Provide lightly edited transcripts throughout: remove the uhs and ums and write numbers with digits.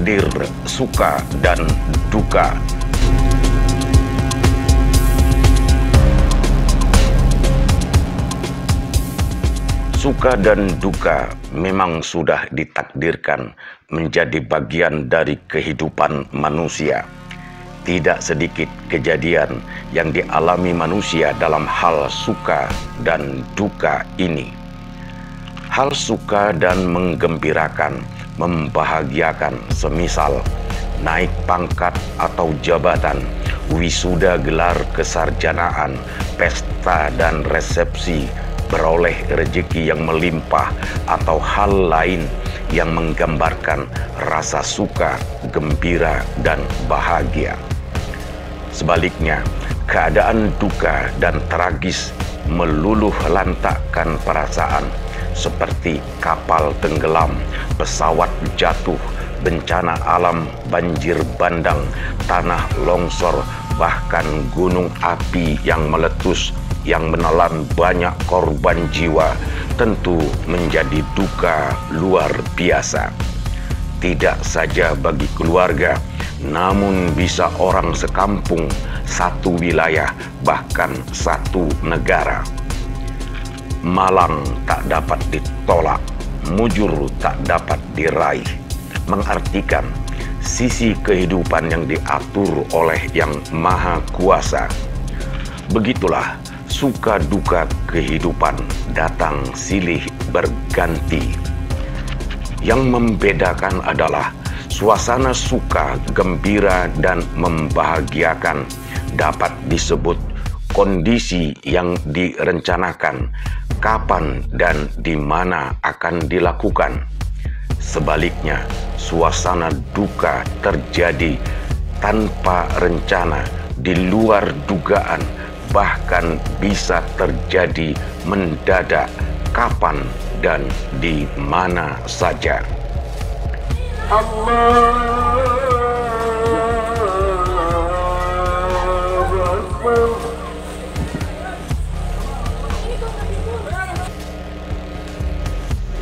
takdir suka dan duka. Suka dan duka memang sudah ditakdirkan menjadi bagian dari kehidupan manusia. Tidak sedikit kejadian yang dialami manusia dalam hal suka dan duka ini. Hal suka dan menggembirakan, membahagiakan, semisal naik pangkat atau jabatan, wisuda gelar kesarjanaan, pesta dan resepsi, beroleh rezeki yang melimpah, atau hal lain yang menggambarkan rasa suka, gembira, dan bahagia. Sebaliknya, keadaan duka dan tragis meluluh lantakkan perasaan, seperti kapal tenggelam, pesawat jatuh, bencana alam, banjir bandang, tanah longsor, bahkan gunung api yang meletus yang menelan banyak korban jiwa, tentu menjadi duka luar biasa. Tidak saja bagi keluarga, namun bisa orang sekampung, satu wilayah, bahkan satu negara. Malang tak dapat ditolak, mujur tak dapat diraih, mengartikan sisi kehidupan yang diatur oleh Yang Maha Kuasa. Begitulah suka duka kehidupan datang silih berganti. Yang membedakan adalah suasana suka, gembira, dan membahagiakan dapat disebut kondisi yang direncanakan, kapan dan di mana akan dilakukan. Sebaliknya, suasana duka terjadi tanpa rencana, di luar dugaan, bahkan bisa terjadi mendadak, kapan dan di mana saja.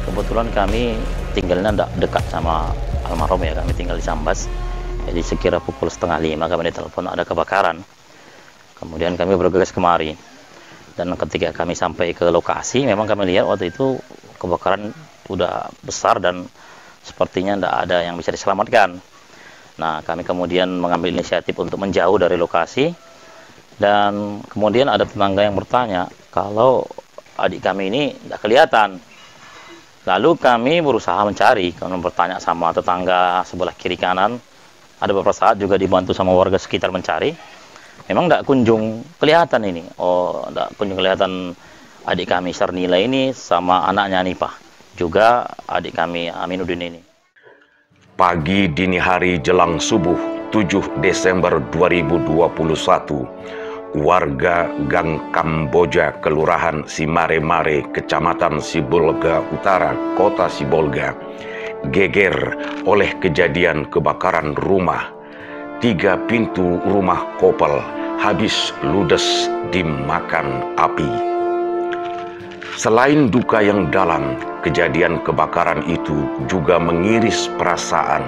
Kebetulan kami tinggalnya dekat sama almarhum ya, kami tinggal di Sambas. Jadi sekira pukul 4:30 kami ditelepon ada kebakaran. Kemudian kami bergegas kemari. Dan ketika kami sampai ke lokasi, memang kami lihat waktu itu kebakaran udah besar dan sepertinya tidak ada yang bisa diselamatkan. Nah, kami kemudian mengambil inisiatif untuk menjauh dari lokasi. Dan kemudian ada tetangga yang bertanya, kalau adik kami ini tidak kelihatan. Lalu kami berusaha mencari, kami bertanya sama tetangga sebelah kiri kanan. Ada beberapa saat juga dibantu sama warga sekitar mencari. Memang tidak kunjung kelihatan ini. Oh, tidak kunjung kelihatan adik kami Sarnila ini sama anaknya Nipah. Juga adik kami Aminuddin ini. Pagi dini hari jelang subuh 7 Desember 2021, warga Gang Kamboja, Kelurahan Simare-Mare, Kecamatan Sibolga Utara, Kota Sibolga, geger oleh kejadian kebakaran rumah. 3 pintu rumah Kopel habis ludes dimakan api. Selain duka yang dalam, kejadian kebakaran itu juga mengiris perasaan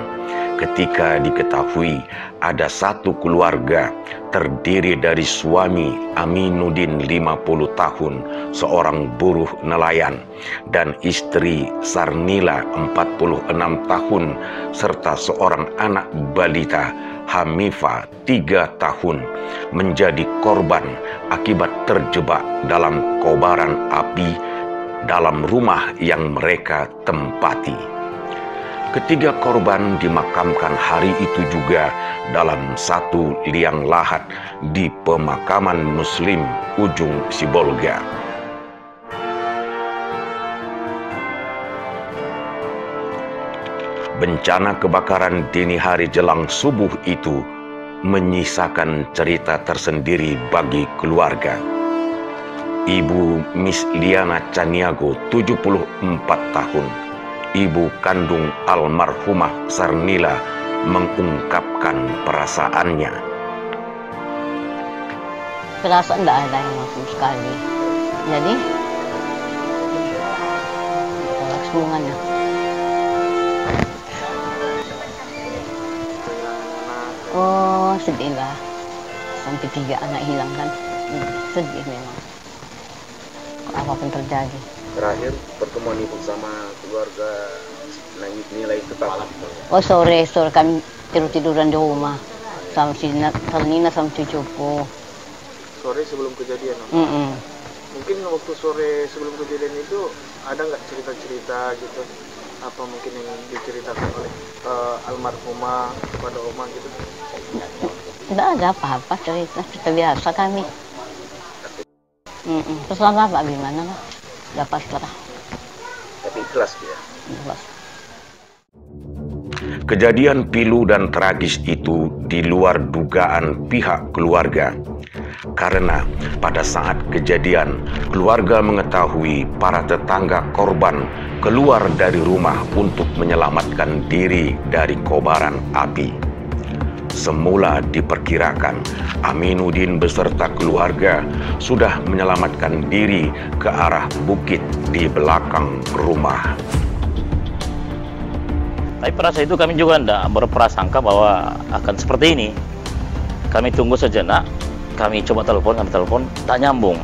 ketika diketahui ada satu keluarga terdiri dari suami Aminuddin 50 tahun, seorang buruh nelayan, dan istri Sarnila 46 tahun, serta seorang anak balita Hamifa 3 tahun menjadi korban akibat terjebak dalam kobaran api dalam rumah yang mereka tempati. Ketiga korban dimakamkan hari itu juga dalam satu liang lahat di pemakaman Muslim ujung Sibolga. Bencana kebakaran dini hari jelang subuh itu menyisakan cerita tersendiri bagi keluarga. Ibu Miss Liana Caniago, 74 tahun, ibu kandung almarhumah Sarnila, mengungkapkan perasaannya. Perasaan tidak ada yang masuk sekali. Jadi, tolak semuanya. sedih lah. Sampai 3 anak hilang kan. Sedih memang. Apapun terjadi. Terakhir pertemuan ibu sama keluarga nilai tetap. Oh sore kami tiduran di rumah. Sama si Nina sama cucuku. Sore sebelum kejadian. Mungkin waktu sore sebelum kejadian itu ada nggak cerita-cerita gitu? Apa mungkin yang diceritakan oleh almarhumah kepada Oma gitu? Tidak ada apa-apa, cerita biasa kami. Terserah Bapak gimana lah. Dapat setelah. Tapi ikhlas ya? Ikhlas. Kejadian pilu dan tragis itu di luar dugaan pihak keluarga. Karena pada saat kejadian, keluarga mengetahui para tetangga korban keluar dari rumah untuk menyelamatkan diri dari kobaran api. Semula diperkirakan Aminuddin beserta keluarga sudah menyelamatkan diri ke arah bukit di belakang rumah. Tapi pada saat itu kami juga tidak berprasangka bahwa akan seperti ini. Kami tunggu sejenak, kami coba telepon, tak nyambung.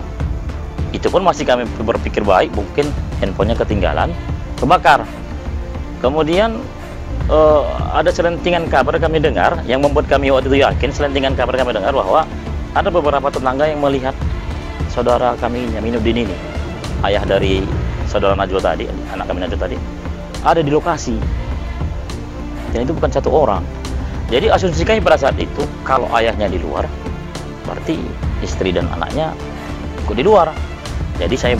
Itu pun masih kami berpikir baik, mungkin handphonenya ketinggalan, kebakar. Kemudian ada selentingan kabar kami dengar, yang membuat kami waktu itu yakin, selentingan kabar kami dengar bahwa ada beberapa tetangga yang melihat saudara kami, Aminuddin ini, ayah dari saudara Najwa tadi, anak kami Najwa tadi, ada di lokasi. Dan itu bukan satu orang. Jadi asumsi kami pada saat itu, kalau ayahnya di luar, berarti istri dan anaknya ikut di luar. Jadi saya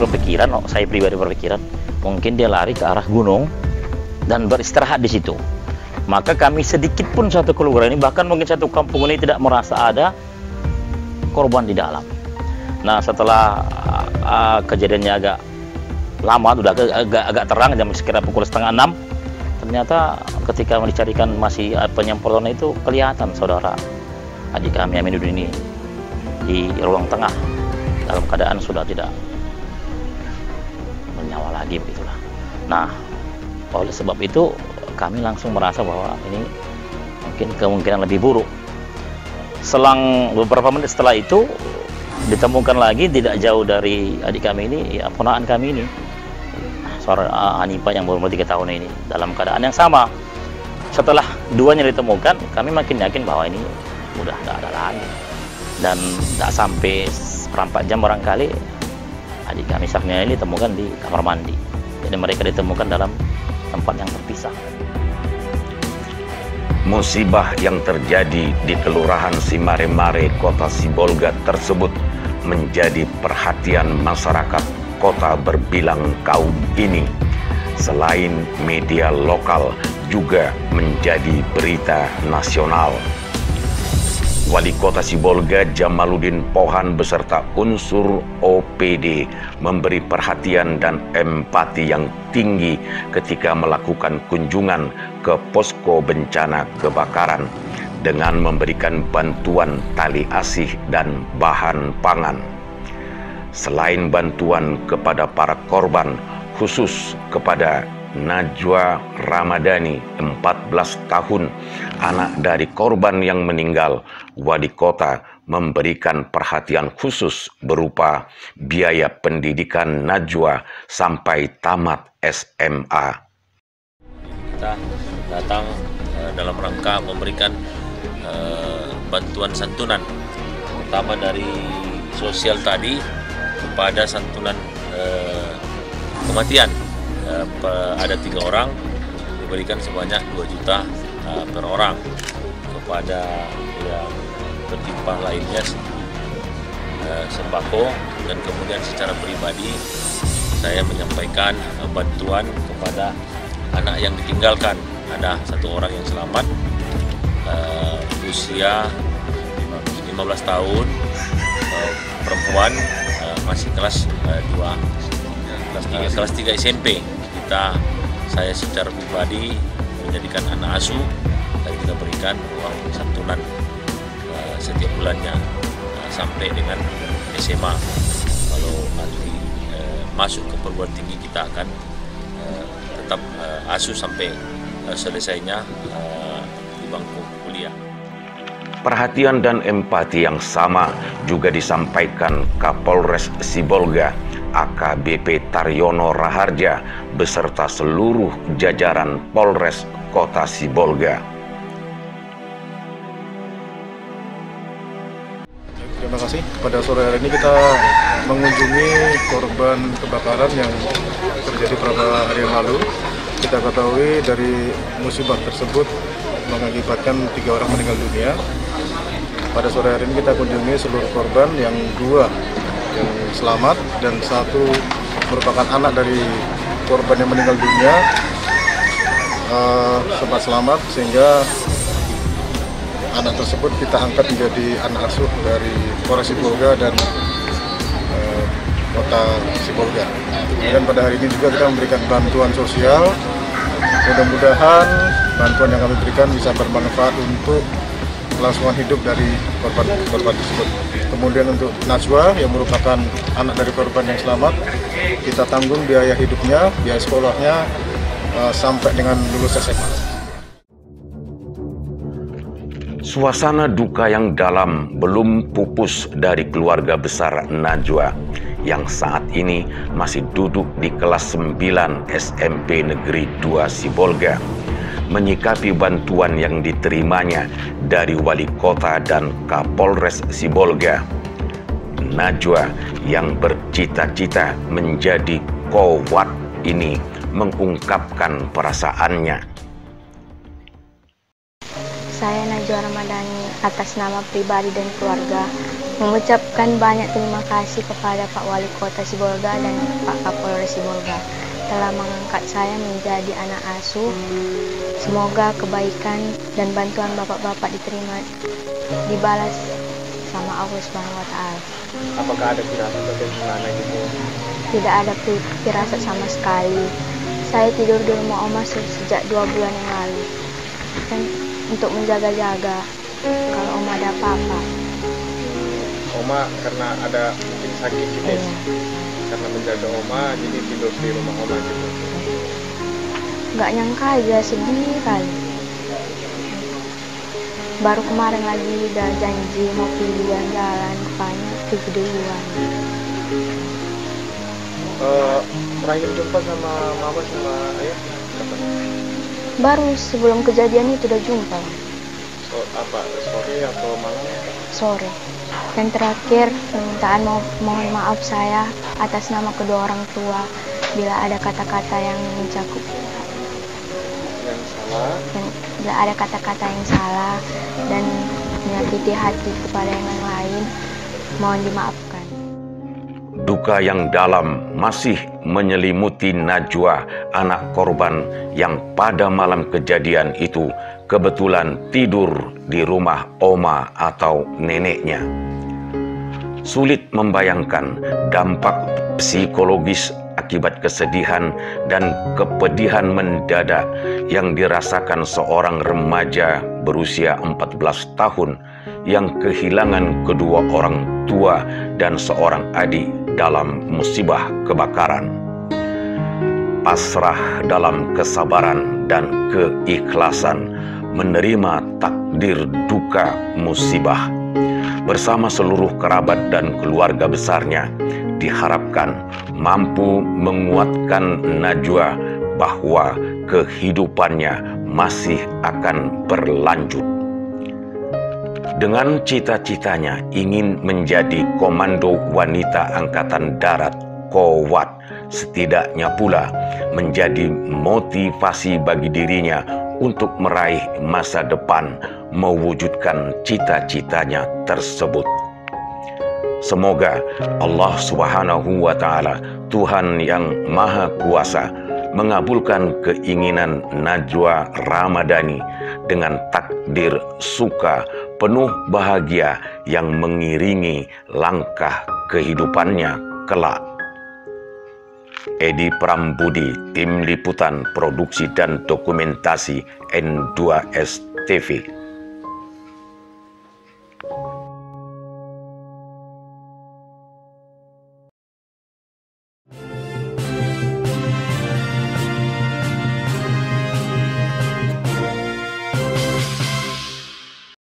pribadi berpikiran, mungkin dia lari ke arah gunung dan beristirahat di situ. Maka kami sedikit pun satu keluarga ini, bahkan mungkin satu kampung ini tidak merasa ada korban di dalam. Nah, setelah kejadiannya agak lama, sudah agak terang, jam sekitar pukul 5:30, ternyata ketika dicarikan masih penyemprotan itu kelihatan saudara adik kami Aminuddin ini di ruang tengah dalam keadaan sudah tidak bernyawa lagi, begitulah. Nah, oleh sebab itu kami langsung merasa bahwa ini mungkin kemungkinan lebih buruk. Selang beberapa menit setelah itu ditemukan lagi tidak jauh dari adik kami ini, ya, ponakan kami ini, seorang Hanifah yang berumur 3 tahun ini, dalam keadaan yang sama. Setelah duanya ditemukan, kami makin yakin bahwa ini udah tidak ada lagi. Dan tidak sampai seperempat jam barangkali adik kami Saknia ini ditemukan di kamar mandi. Jadi mereka ditemukan dalam tempat yang terpisah. Musibah yang terjadi di Kelurahan Simaremare, Kota Sibolga tersebut menjadi perhatian masyarakat kota berbilang kaum ini. Selain media lokal, juga menjadi berita nasional. Wali Kota Sibolga Jamaluddin Pohan beserta unsur OPD memberi perhatian dan empati yang tinggi ketika melakukan kunjungan ke posko bencana kebakaran dengan memberikan bantuan tali asih dan bahan pangan. Selain bantuan kepada para korban, khusus kepada Najwa Ramadhani, 14 tahun, anak dari korban yang meninggal, Wali Kota memberikan perhatian khusus berupa biaya pendidikan Najwa sampai tamat SMA. Kita datang dalam rangka memberikan bantuan santunan, pertama dari sosial tadi kepada santunan kematian. Ada 3 orang, diberikan sebanyak 2 juta per orang. Kepada yang tertimpa lainnya sembako, dan kemudian secara pribadi saya menyampaikan bantuan kepada anak yang ditinggalkan. Ada 1 orang yang selamat, usia 15 tahun, perempuan, masih kelas 3 SMP. Saya secara pribadi menjadikan anak asuh, dan kita berikan uang santunan setiap bulannya sampai dengan SMA. Kalau nanti masuk ke perguruan tinggi, kita akan tetap asuh sampai selesainya di bangku kuliah. Perhatian dan empati yang sama juga disampaikan Kapolres Sibolga AKBP Taryono Raharja beserta seluruh jajaran Polres Kota Sibolga. Terima kasih. Pada sore hari ini kita mengunjungi korban kebakaran yang terjadi beberapa hari yang lalu. Kita ketahui dari musibah tersebut mengakibatkan 3 orang meninggal dunia. Pada sore hari ini kita kunjungi seluruh korban, yang 2 yang selamat dan 1 merupakan anak dari korban yang meninggal dunia, sempat selamat, sehingga anak tersebut kita angkat menjadi anak asuh dari Polres Sibolga dan Kota Sibolga. Dan pada hari ini juga kita memberikan bantuan sosial. Mudah-mudahan bantuan yang kami berikan bisa bermanfaat untuk kelangsungan hidup dari korban tersebut. Kemudian untuk Najwa yang merupakan anak dari korban yang selamat, kita tanggung biaya hidupnya, biaya sekolahnya sampai dengan lulus SMA. Suasana duka yang dalam belum pupus dari keluarga besar Najwa yang saat ini masih duduk di kelas 9 SMP Negeri 2 Sibolga, menyikapi bantuan yang diterimanya dari Wali Kota dan Kapolres Sibolga. Najwa yang bercita-cita menjadi Kowat ini mengungkapkan perasaannya. Saya Najwa Ramadhani atas nama pribadi dan keluarga mengucapkan banyak terima kasih kepada Pak Wali Kota Sibolga dan Pak Kapolres Sibolga telah mengangkat saya menjadi anak asuh. Semoga kebaikan dan bantuan bapak-bapak diterima, dibalas sama Allah Subhanahu wa Ta'ala. Apakah ada firasat atau gimana gitu? Tidak ada firasat sama sekali. Saya tidur di rumah Oma sejak 2 bulan yang lalu. Dan untuk menjaga-jaga kalau Oma ada apa-apa. Oma karena ada mungkin sakit gitu ya? Karena menjaga Oma jadi tidur di rumah Oma gitu. Nggak nyangka aja, sedih kali. Baru kemarin lagi udah janji mau pergi jalan-jalan, rupanya keduluan. Terakhir jumpa sama mama sama ayah kapan? Baru sebelum kejadian itu udah jumpa. Sore atau malam? Sore. Dan terakhir permintaan mohon maaf saya atas nama kedua orang tua bila ada kata-kata yang mencakup bila ada kata-kata yang salah dan menyakiti hati kepada yang lain, mohon dimaafkan. Duka yang dalam masih menyelimuti Najwa, anak korban yang pada malam kejadian itu kebetulan tidur di rumah oma atau neneknya. Sulit membayangkan dampak psikologis akibat kesedihan dan kepedihan mendadak yang dirasakan seorang remaja berusia 14 tahun yang kehilangan kedua orang tua dan seorang adik dalam musibah kebakaran. Pasrah dalam kesabaran dan keikhlasan menerima takdir duka musibah bersama seluruh kerabat dan keluarga besarnya, diharapkan mampu menguatkan Najwa bahwa kehidupannya masih akan berlanjut. Dengan cita-citanya ingin menjadi Komando Wanita Angkatan Darat Kowat, setidaknya pula menjadi motivasi bagi dirinya untuk meraih masa depan mewujudkan cita-citanya tersebut. Semoga Allah Subhanahu wa Ta'ala, Tuhan yang Maha Kuasa, mengabulkan keinginan Najwa Ramadhani dengan takdir suka penuh bahagia yang mengiringi langkah kehidupannya kelak. Edi Prambudi, Tim Liputan Produksi dan Dokumentasi N2S TV.